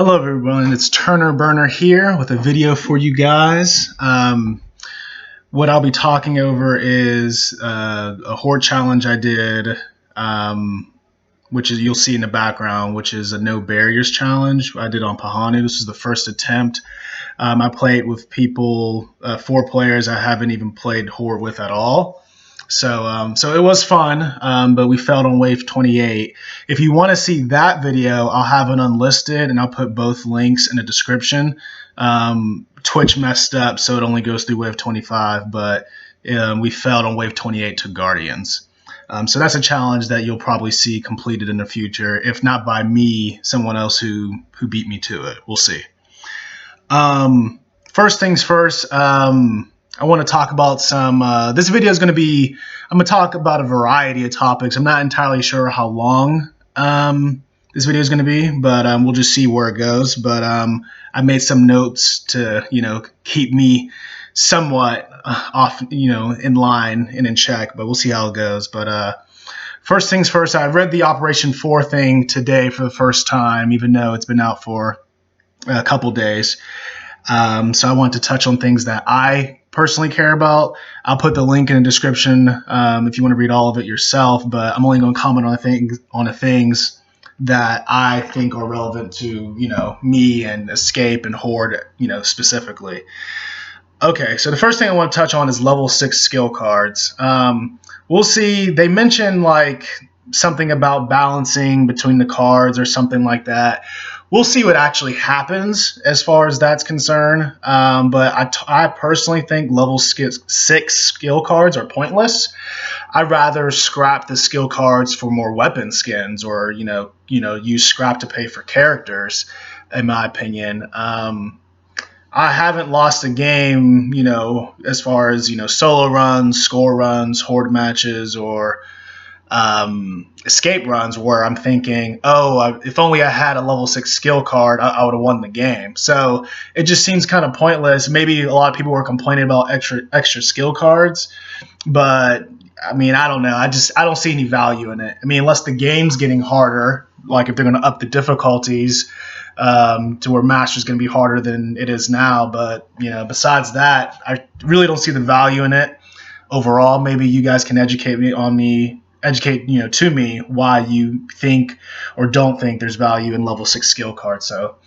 Hello everyone, it's Turner Burner here with a video for you guys. What I'll be talking over is a Horde challenge I did, which is you'll see in the background, which is a no barriers challenge I did on Pahanu. This is the first attempt. I played with people, 4 players I haven't even played Horde with at all. So it was fun, but we failed on wave 28. If you want to see that video, I'll have it unlisted, and I'll put both links in the description. Twitch messed up, so it only goes through wave 25, but we failed on wave 28 to Guardians. So that's a challenge that you'll probably see completed in the future, if not by me, someone else who beat me to it. We'll see. First things first, I want to talk about some, this video is going to be, I'm going to talk about a variety of topics. I'm not entirely sure how long this video is going to be, but we'll just see where it goes. But I made some notes to, keep me somewhat off, in line and in check, but we'll see how it goes. But first things first, I read the Operation 4 thing today for the first time, even though it's been out for a couple days. So I want to touch on things that I personally care about. I'll put the link in the description if you want to read all of it yourself, but I'm only going to comment on the things that I think are relevant to, me and Escape and Horde, specifically. Okay, so the first thing I want to touch on is level 6 skill cards. We'll see. They mentioned like something about balancing between the cards or something like that. We'll see what actually happens as far as that's concerned. But I personally think level 6 skill cards are pointless. I'd rather scrap the skill cards for more weapon skins, or use scrap to pay for characters. In my opinion, I haven't lost a game, as far as solo runs, score runs, Horde matches, or escape runs where I'm thinking, if only I had a level 6 skill card, I would have won the game. So it just seems kind of pointless. Maybe a lot of people were complaining about extra skill cards, but I mean, I don't know. I don't see any value in it. I mean, unless the game's getting harder, like if they're going to up the difficulties to where Master's going to be harder than it is now. But besides that, I really don't see the value in it overall. Maybe you guys can educate to me why you think or don't think there's value in level 6 skill cards. So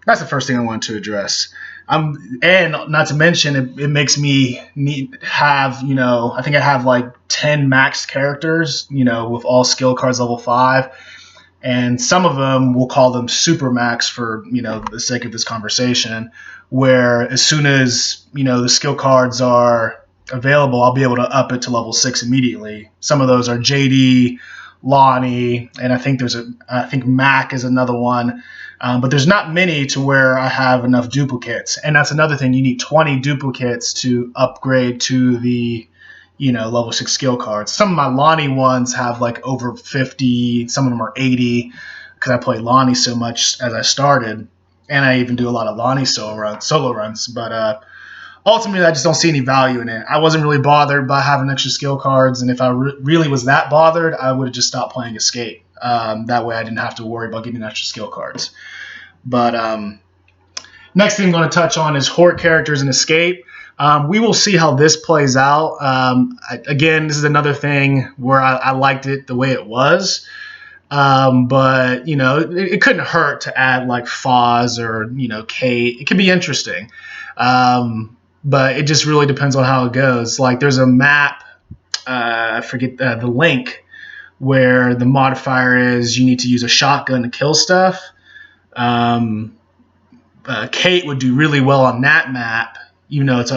that's the first thing I wanted to address. And not to mention, it makes me have, I think I have like 10 max characters, with all skill cards level 5. And some of them, we'll call them super max for, the sake of this conversation, where as soon as, the skill cards are available, I'll be able to up it to level 6 immediately. Some of those are JD, Lonnie, and I think Mac is another one. But there's not many to where I have enough duplicates. And that's another thing. You need 20 duplicates to upgrade to the, level 6 skill cards. Some of my Lonnie ones have like over 50. Some of them are 80 because I played Lonnie so much as I started. And I even do a lot of Lonnie solo runs. But ultimately, I just don't see any value in it. I wasn't really bothered by having extra skill cards. And if I really was that bothered, I would have just stopped playing Escape. That way I didn't have to worry about getting extra skill cards. But next thing I'm going to touch on is Horde characters in Escape. We will see how this plays out. Again, this is another thing where I liked it the way it was. But, it couldn't hurt to add like Foz or, Kate. It could be interesting. But it just really depends on how it goes. Like there's a map, I forget the link, where the modifier is you need to use a shotgun to kill stuff. Kate would do really well on that map, even though it's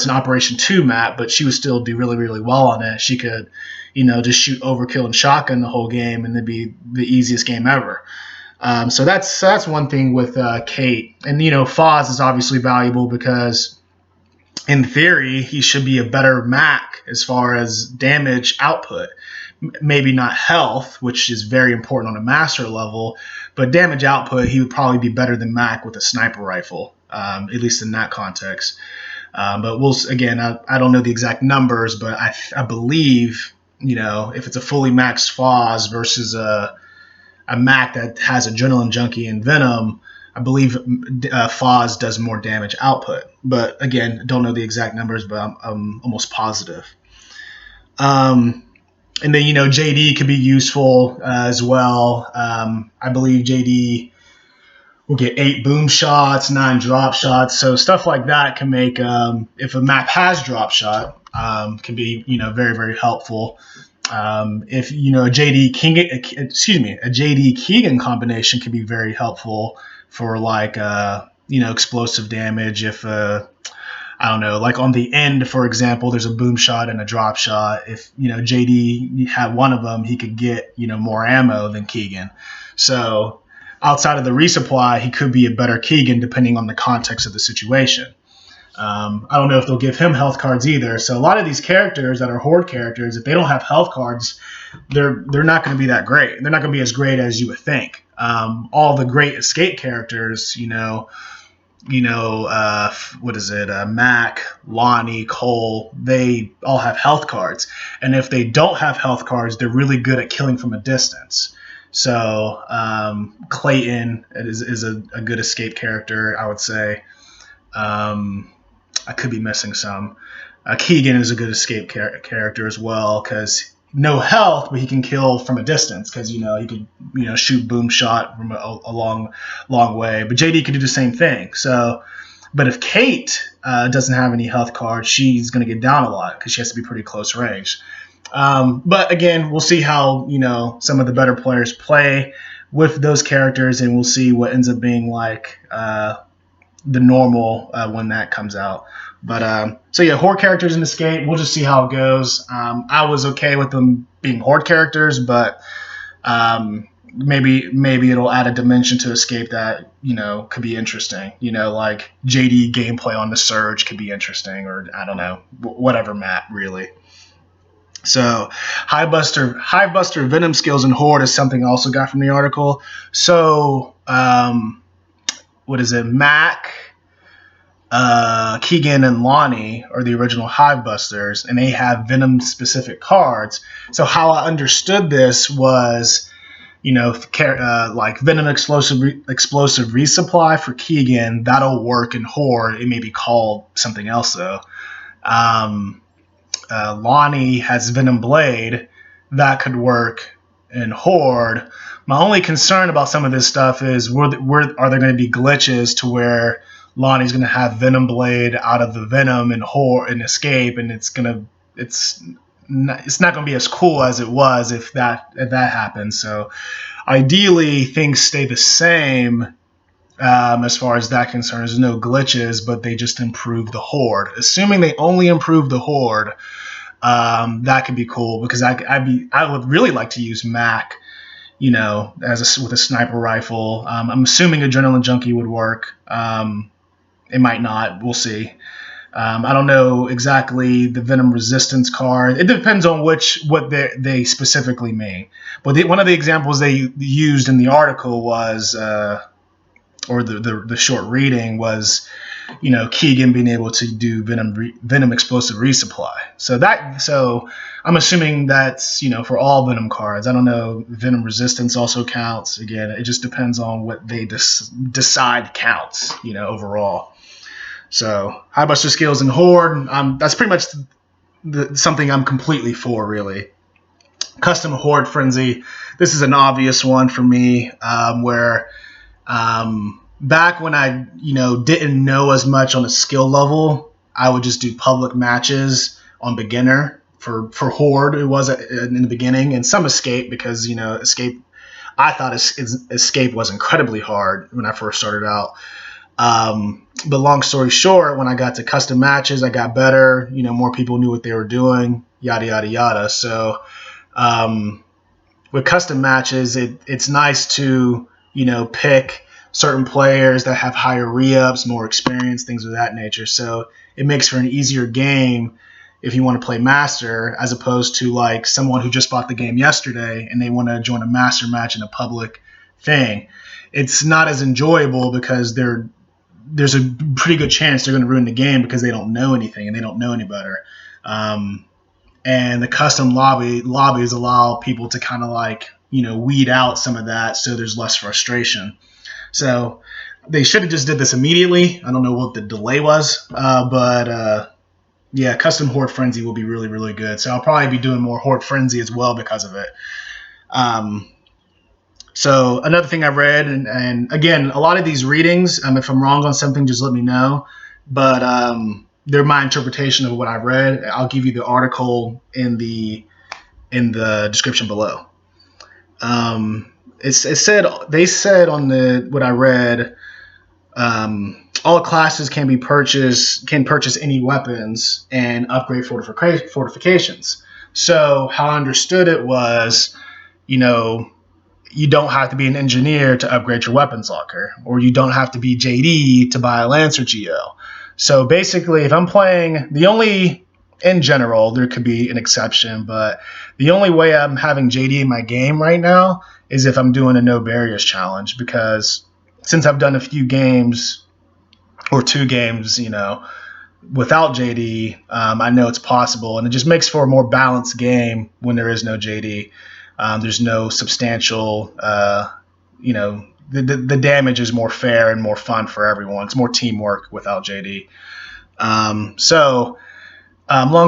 an Operation 2 map, but she would still do really, really well on it. She could, just shoot overkill and shotgun the whole game, and it'd be the easiest game ever. So that's one thing with Kate. And, Foz is obviously valuable because in theory, he should be a better Mac as far as damage output. Maybe not health, which is very important on a master level, but damage output, he would probably be better than Mac with a sniper rifle, at least in that context. But I don't know the exact numbers, but I believe, if it's a fully maxed Foz versus a Mac that has Adrenaline Junkie and Venom, I believe Foz does more damage output, but again, don't know the exact numbers, but I'm almost positive. And then, JD could be useful as well. I believe JD will get 8 boom shots, 9 drop shots. So stuff like that can make, if a map has drop shot, can be, very, very helpful. If, a JD Keegan combination can be very helpful for like, explosive damage. If, I don't know, like on the end, for example, there's a boom shot and a drop shot. If, JD had one of them, he could get, more ammo than Keegan. So outside of the resupply, he could be a better Keegan depending on the context of the situation. I don't know if they'll give him health cards either. So a lot of these characters that are Horde characters, if they don't have health cards, they're not going to be that great. They're not going to be as great as you would think. All the great escape characters, Mac, Lonnie, Cole, they all have health cards. And if they don't have health cards, they're really good at killing from a distance. So Clayton is a good escape character, I would say. I could be missing some. Keegan is a good escape character as well because no health, but he can kill from a distance because, he could, shoot boom shot from a long way. But JD could do the same thing. So, but if Kate doesn't have any health cards, she's going to get down a lot because she has to be pretty close range. But again, we'll see how, some of the better players play with those characters, and we'll see what ends up being like the normal when that comes out. But so yeah, Horde characters in Escape, we'll just see how it goes. I was okay with them being Horde characters, but maybe it'll add a dimension to Escape that, could be interesting. Like JD gameplay on the Surge could be interesting, or I don't know, whatever map really. So Hivebuster Venom skills in Horde is something I also got from the article. So what is it? Mac, Keegan, and Lonnie are the original Hivebusters, and they have Venom-specific cards. So how I understood this was, like Venom explosive resupply for Keegan, that'll work in Horde. It may be called something else, though. Lonnie has Venom Blade. That could work in Horde. My only concern about some of this stuff is where are there going to be glitches to where Lonnie's going to have Venom Blade out of the Venom and Horde and Escape, and it's not going to be as cool as it was if that happens. So ideally, things stay the same as far as that concerns. There's no glitches, but they just improve the Horde. Assuming they only improve the Horde, that could be cool because I would really like to use Mac, with a sniper rifle. I'm assuming Adrenaline Junkie would work. It might not. We'll see. I don't know exactly the Venom resistance card. It depends on what they specifically mean. But one of the examples they used in the article was, or the short reading was, Keegan being able to do Venom explosive resupply. So I'm assuming that's, for all Venom cards. I don't know. Venom resistance also counts. Again, it just depends on what they decide counts, overall. So Hivebuster skills in Horde, that's pretty much something I'm completely for, really. Custom Horde Frenzy, this is an obvious one for me, where back when I didn't know as much on a skill level, I would just do public matches on beginner for Horde. It was in the beginning, and some Escape because Escape. I thought Escape was incredibly hard when I first started out. But long story short, when I got to custom matches, I got better. More people knew what they were doing. Yada yada yada. So with custom matches, it's nice to pick certain players that have higher re-ups, more experience, things of that nature. So it makes for an easier game if you want to play Master, as opposed to like someone who just bought the game yesterday and they want to join a Master match in a public thing. It's not as enjoyable because there's a pretty good chance they're going to ruin the game because they don't know anything and they don't know any better. And the custom lobbies allow people to kind of like, weed out some of that so there's less frustration. So They should have just did this immediately. I don't know what the delay was, but yeah, custom Horde Frenzy will be really, really good. So I'll probably be doing more Horde Frenzy as well because of it. So another thing I read, and again, a lot of these readings, if I'm wrong on something, just let me know. But they're my interpretation of what I read. I'll give you the article in the description below. It said, they said on the what I read, all classes can purchase any weapons and upgrade fortifications. So how I understood it was, you know, you don't have to be an engineer to upgrade your weapons locker, or you don't have to be JD to buy a Lancer GL. So basically, if I'm playing, in general, there could be an exception, but the only way I'm having JD in my game right now is if I'm doing a no barriers challenge, because since I've done a few games or 2 games, without JD, I know it's possible, and it just makes for a more balanced game when there is no JD. There's no substantial, the damage is more fair and more fun for everyone. It's more teamwork without JD. Long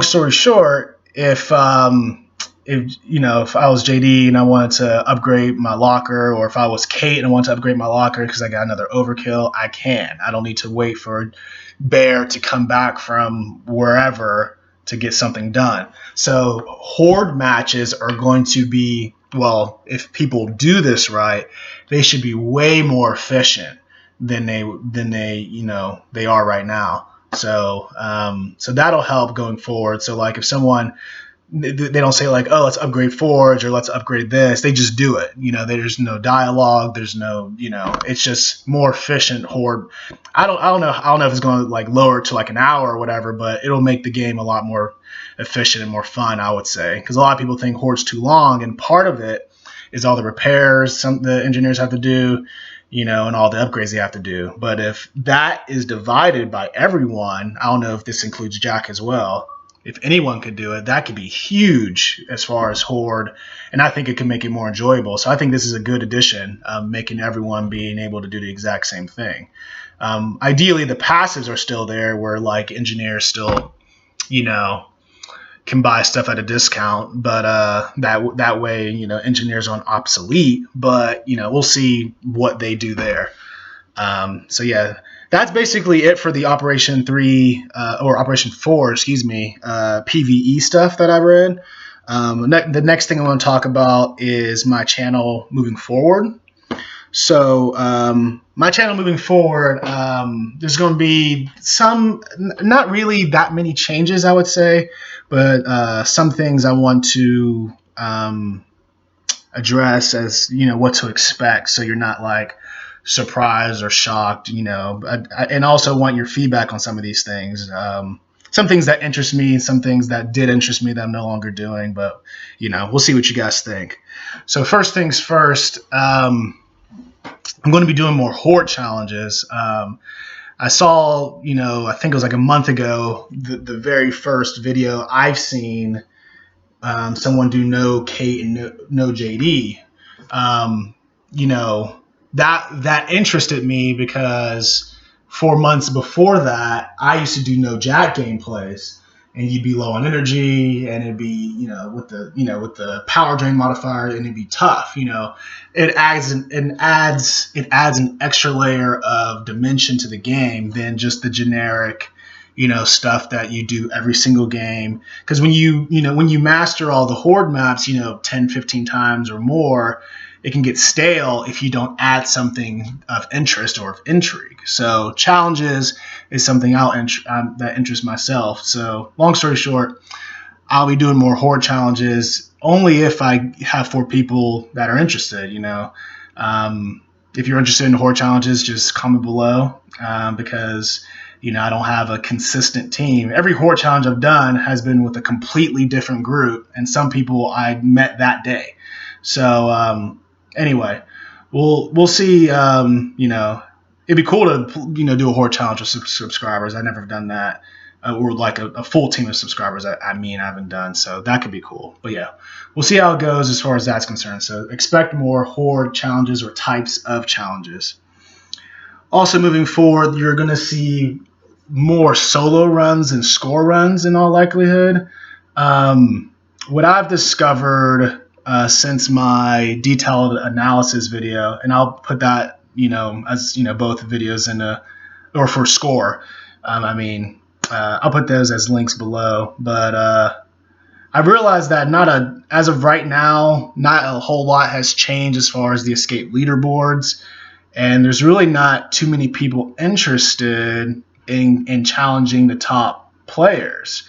story short, if I was JD and I wanted to upgrade my locker, or if I was Kate and I wanted to upgrade my locker because I got another overkill, I can. I don't need to wait for Bear to come back from wherever to get something done. So Horde matches are going to be, well, if people do this right, they should be way more efficient than they are right now. So that'll help going forward. So like if someone, they don't say like, oh, let's upgrade Forge or let's upgrade this. They just do it. There's no dialogue. There's no, it's just more efficient Horde. I don't know if it's going to like lower it to like an hour or whatever, but it'll make the game a lot more efficient and more fun, I would say, because a lot of people think Horde's too long, and part of it is all the repairs the engineers have to do, and all the upgrades they have to do. But if that is divided by everyone, I don't know if this includes Jack as well. If anyone could do it, that could be huge as far as Horde, and I think it could make it more enjoyable. So I think this is a good addition, making everyone being able to do the exact same thing. Ideally, the passives are still there, where like engineers still, can buy stuff at a discount, but that way, engineers aren't obsolete. But we'll see what they do there. So yeah. That's basically it for the Operation 3 or Operation 4, PVE stuff that I read. The next thing I want to talk about is my channel moving forward. So my channel moving forward, there's going to be not really that many changes, I would say, but some things I want to address as, what to expect, so you're not like surprised or shocked, and also want your feedback on some of these things. Some things that interest me, some things that did interest me that I'm no longer doing, but we'll see what you guys think. So first things first, I'm going to be doing more Horde challenges. I saw, I think it was like a month ago, the very first video I've seen, someone do no Kate and no JD. That interested me, because 4 months before that, I used to do no Jack gameplays, and you'd be low on energy, and it'd be, with the power drain modifier, and it'd be tough. It adds an extra layer of dimension to the game than just the generic, stuff that you do every single game. Because when you master all the Horde maps, 10, 15 times or more, it can get stale if you don't add something of interest or of intrigue. So challenges is something that interests myself. So long story short, I'll be doing more Horde challenges only if I have 4 people that are interested. If you're interested in Horde challenges, just comment below, because I don't have a consistent team. Every Horde challenge I've done has been with a completely different group, and some people I met that day. So anyway, we'll see. It'd be cool to do a Horde challenge with subscribers. I've never done that, or like a full team of subscribers. I haven't done, so that could be cool. But yeah, we'll see how it goes as far as that's concerned. So expect more Horde challenges or types of challenges. Also, moving forward, you're going to see more solo runs and score runs in all likelihood. What I've discovered since my detailed analysis video, and I'll put that, as both videos in or for score. I'll put those as links below. But I've realized that as of right now, not a whole lot has changed as far as the escape leaderboards. And there's really not too many people interested in challenging the top players.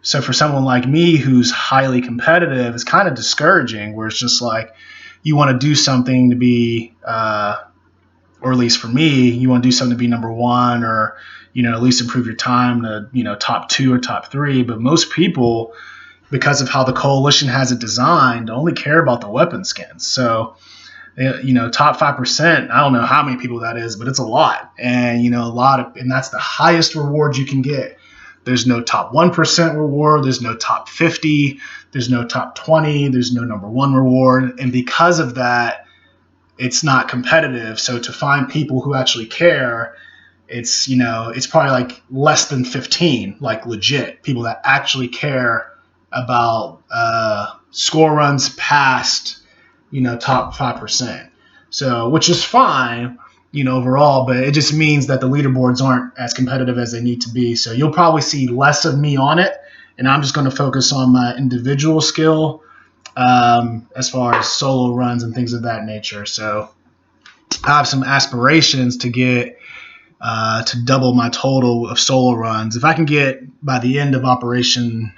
So for someone like me who's highly competitive, it's kind of discouraging, where it's just like you want to do something to be, or at least for me, you want to do something to be number one, or at least improve your time to top 2 or top 3. But most people, because of how the coalition has it designed, only care about the weapon skins. So top 5%, I don't know how many people that is, but it's a lot. And, and that's the highest reward you can get. There's no top 1% reward. There's no top 50. There's no top 20. There's no number 1 reward. And because of that, it's not competitive. So to find people who actually care, it's probably like less than 15, like legit people that actually care about score runs past top 5%. So, which is fine, overall, but it just means that the leaderboards aren't as competitive as they need to be. So you'll probably see less of me on it, and I'm just going to focus on my individual skill as far as solo runs and things of that nature. So I have some aspirations to get to double my total of solo runs. If I can get by the end of Operation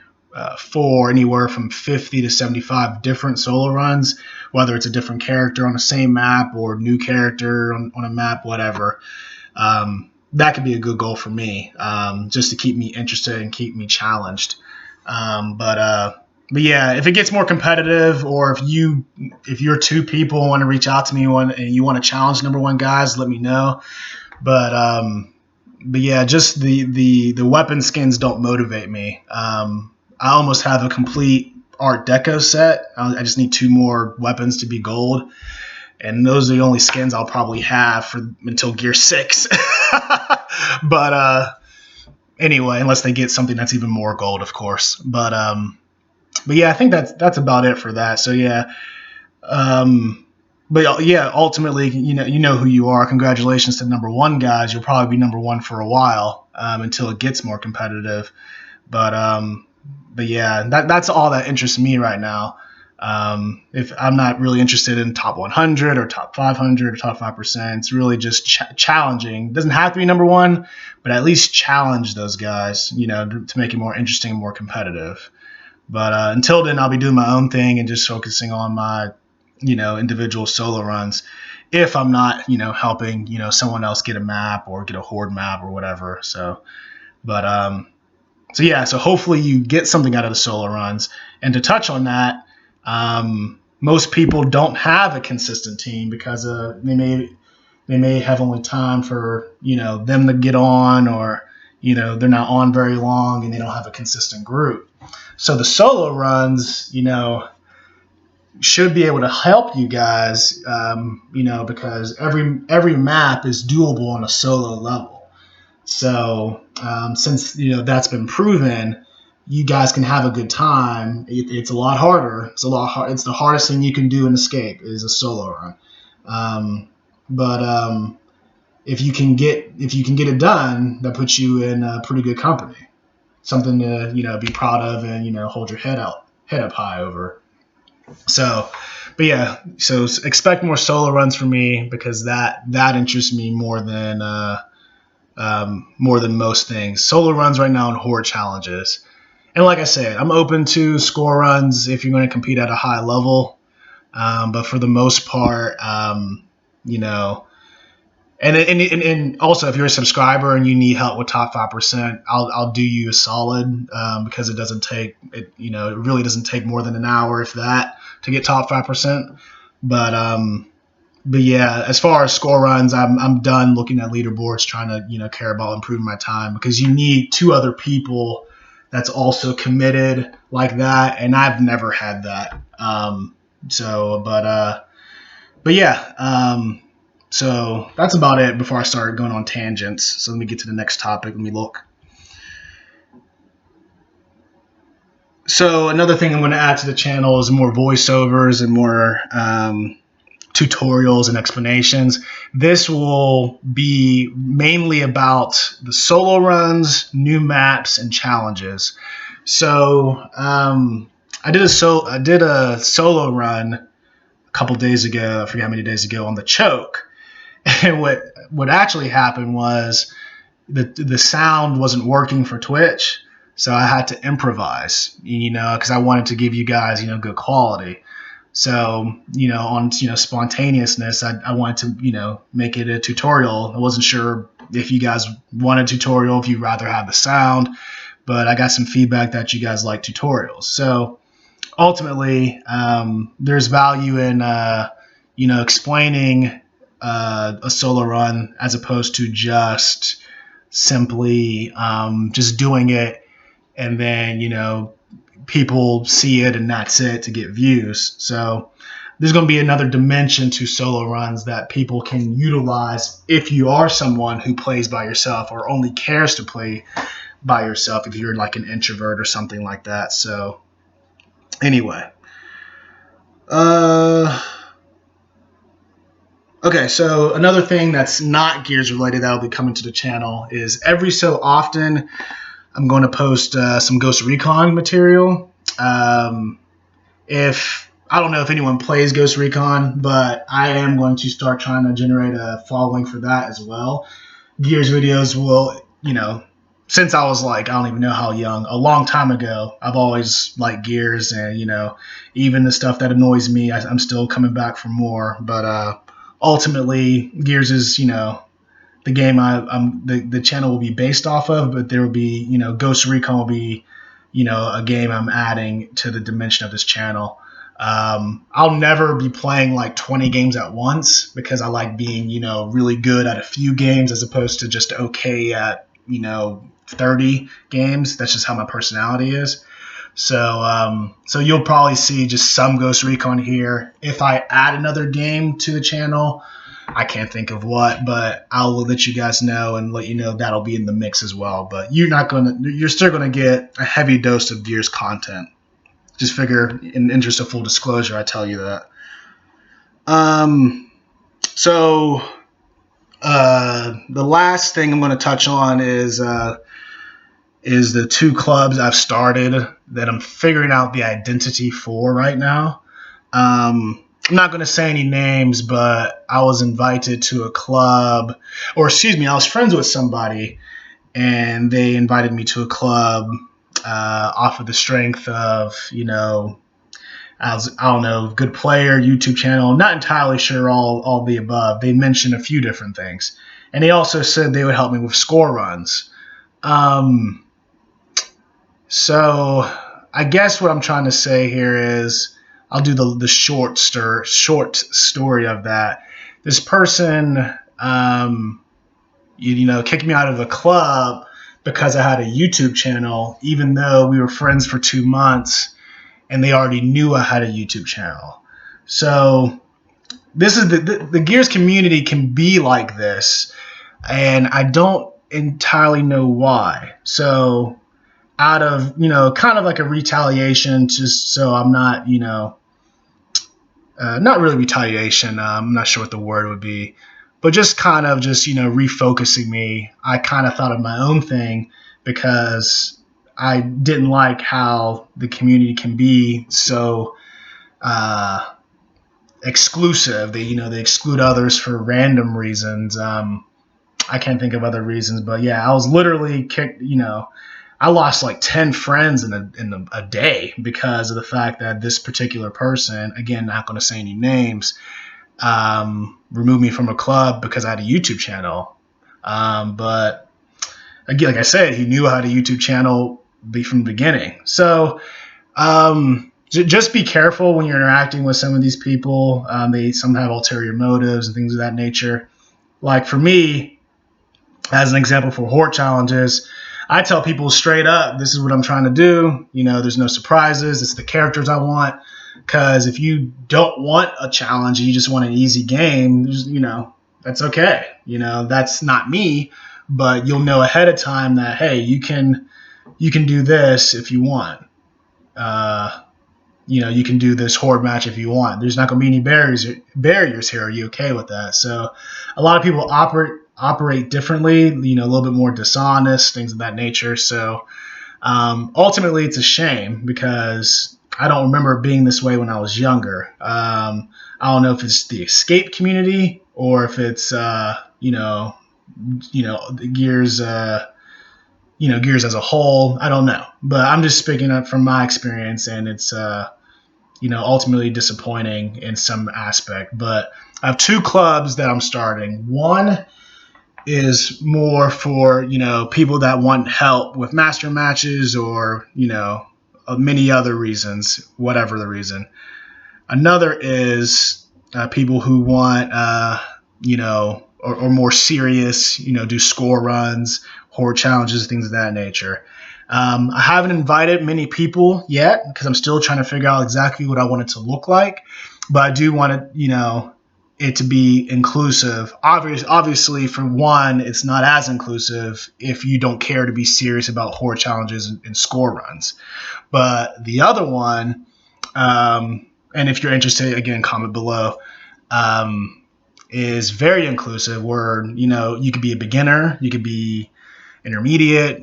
4 anywhere from 50 to 75 different solo runs, whether it's a different character on the same map or new character on a map, whatever, that could be a good goal for me, just to keep me interested and keep me challenged. But yeah, if it gets more competitive, or if you're 2 people want to reach out to me and you want to challenge number 1 guys, let me know. But yeah, just the weapon skins don't motivate me. I almost have a complete Art Deco set. I just need 2 more weapons to be gold, and those are the only skins I'll probably have until Gear 6. But anyway, unless they get something that's even more gold, of course. But yeah, I think that's about it for that. So yeah, but yeah, ultimately, you know who you are. Congratulations to number 1 guys. You'll probably be number 1 for a while until it gets more competitive. But yeah, that's all that interests me right now. If I'm not really interested in top 100 or top 500 or top 5%, it's really just challenging. It doesn't have to be number 1, but at least challenge those guys, to make it more interesting and more competitive. But until then, I'll be doing my own thing and just focusing on my, individual solo runs. If I'm not, helping, someone else get a map or get a horde map or whatever. So, but so yeah, so hopefully you get something out of the solo runs. And to touch on that, most people don't have a consistent team because they may have only time for them to get on, or they're not on very long and they don't have a consistent group. So the solo runs, should be able to help you guys, because every map is doable on a solo level. So since that's been proven, you guys can have a good time. It's a lot harder. It's the hardest thing you can do in Escape is a solo run. But if you can get it done, that puts you in a pretty good company. Something to be proud of and hold your head up high over. So, but yeah, so expect more solo runs from me, because that interests me more than most things. Solo runs right now in Horde Challenges. And like I said, I'm open to score runs if you're going to compete at a high level. But for the most part, and also if you're a subscriber and you need help with top 5%, I'll do you a solid, because it really doesn't take more than an hour, if that, to get top 5%. But yeah, as far as score runs, I'm done looking at leaderboards trying to care about improving my time, because you need 2 other people that's also committed like that, and I've never had that. But yeah, So that's about it before I start going on tangents. So let me get to the next topic. Let me look. So another thing I'm going to add to the channel is more voiceovers and more tutorials and explanations. This will be mainly about the solo runs, new maps, and challenges. So I did a solo run a couple days ago. I forget how many days ago on the choke. And what actually happened was the sound wasn't working for Twitch, so I had to improvise. Because I wanted to give you guys good quality. So, on, spontaneousness, I wanted to, make it a tutorial. I wasn't sure if you guys want a tutorial, if you'd rather have the sound, but I got some feedback that you guys like tutorials. So ultimately, there's value in, explaining a solo run as opposed to just simply just doing it and then, people see it and that's it to get views. So there's going to be another dimension to solo runs that people can utilize if you are someone who plays by yourself or only cares to play by yourself, if you're like an introvert or something like that. So anyway, okay, so another thing that's not Gears related that'll be coming to the channel is every so often I'm going to post some Ghost Recon material. If I don't know if anyone plays Ghost Recon, but I am going to start trying to generate a following for that as well. Gears videos will, since I was like, I don't even know how young, a long time ago, I've always liked Gears, and even the stuff that annoys me, I'm still coming back for more. But ultimately, Gears is the game the channel will be based off of, but there will be, Ghost Recon will be, a game I'm adding to the dimension of this channel. I'll never be playing like 20 games at once because I like being, really good at a few games as opposed to just okay at, 30 games. That's just how my personality is. So you'll probably see just some Ghost Recon here. If I add another game to the channel, I can't think of what, but I'll let you guys know and let you know that'll be in the mix as well. But you're still gonna get a heavy dose of Gears content. Just figure, in the interest of full disclosure, I tell you that. So the last thing I'm going to touch on is the two clubs I've started that I'm figuring out the identity for right now. I'm not going to say any names, but I was invited to a club, or excuse me, I was friends with somebody, and they invited me to a club off of the strength of, I don't know, good player, YouTube channel. Not entirely sure all the above. They mentioned a few different things. And they also said they would help me with score runs. So I guess what I'm trying to say here is I'll do the short story of that. This person, kicked me out of the club because I had a YouTube channel, even though we were friends for 2 months and they already knew I had a YouTube channel. So this is the Gears community can be like this, and I don't entirely know why. So out of, kind of like a retaliation, just so I'm not, not really retaliation, I'm not sure what the word would be, but just kind of just, refocusing me. I kind of thought of my own thing because I didn't like how the community can be so exclusive. They exclude others for random reasons. I can't think of other reasons, but yeah, I was literally kicked. I lost like 10 friends in a day because of the fact that this particular person, again, not going to say any names, removed me from a club because I had a YouTube channel. But again, like I said, he knew I had a YouTube channel from the beginning. So just be careful when you're interacting with some of these people. They some have ulterior motives and things of that nature. Like for me, as an example for Horde Challenges, I tell people straight up, this is what I'm trying to do. There's no surprises. It's the characters I want. Because if you don't want a challenge, you just want an easy game, that's okay. You know, that's not me, but you'll know ahead of time that, hey, you can do this if you want. Uh, you know, you can do this horde match if you want. There's not going to be any barriers here. Are you okay with that? So a lot of people operate differently, you know, a little bit more dishonest, things of that nature. So ultimately, it's a shame because I don't remember being this way when I was younger. I don't know if it's the escape community or if it's the Gears Gears as a whole. I don't know, but I'm just speaking up from my experience, and it's ultimately disappointing in some aspect. But I have two clubs that I'm starting. One is more for people that want help with master matches or many other reasons, whatever the reason. Another is people who want or more serious, do score runs, horde challenges, things of that nature. I haven't invited many people yet because I'm still trying to figure out exactly what I want it to look like. But I do want it to be inclusive. Obviously, for one, it's not as inclusive if you don't care to be serious about horde challenges and score runs. But the other one, and if you're interested, again, comment below, is very inclusive where, you could be a beginner, you could be intermediate,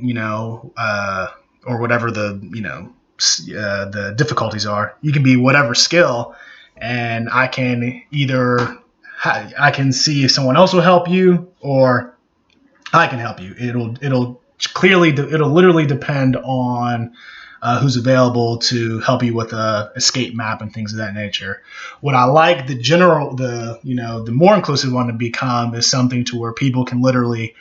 or whatever the difficulties are. You can be whatever skill, and I can see if someone else will help you or I can help you. It'll literally depend on who's available to help you with a escape map and things of that nature. What I like the more inclusive one to become is something to where people can literally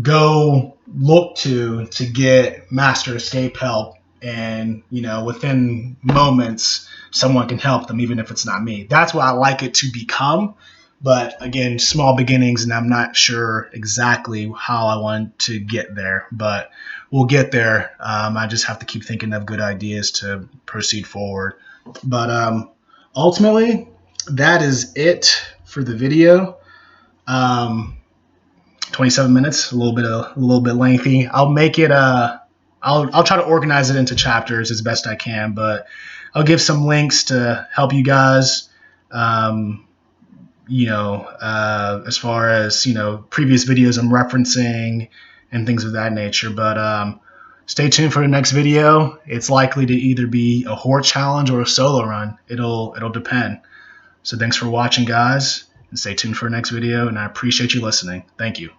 go look to get master escape help, and within moments someone can help them even if it's not me. That's what I like it to become. But again, small beginnings, and I'm not sure exactly how I want to get there, but we'll get there. I just have to keep thinking of good ideas to proceed forward. But ultimately, that is it for the video. 27 minutes, a little bit lengthy. I'll make it. I'll try to organize it into chapters as best I can, but I'll give some links to help you guys. As far as previous videos I'm referencing and things of that nature. But stay tuned for the next video. It's likely to either be a horde challenge or a solo run. It'll depend. So thanks for watching, guys, and stay tuned for the next video. And I appreciate you listening. Thank you.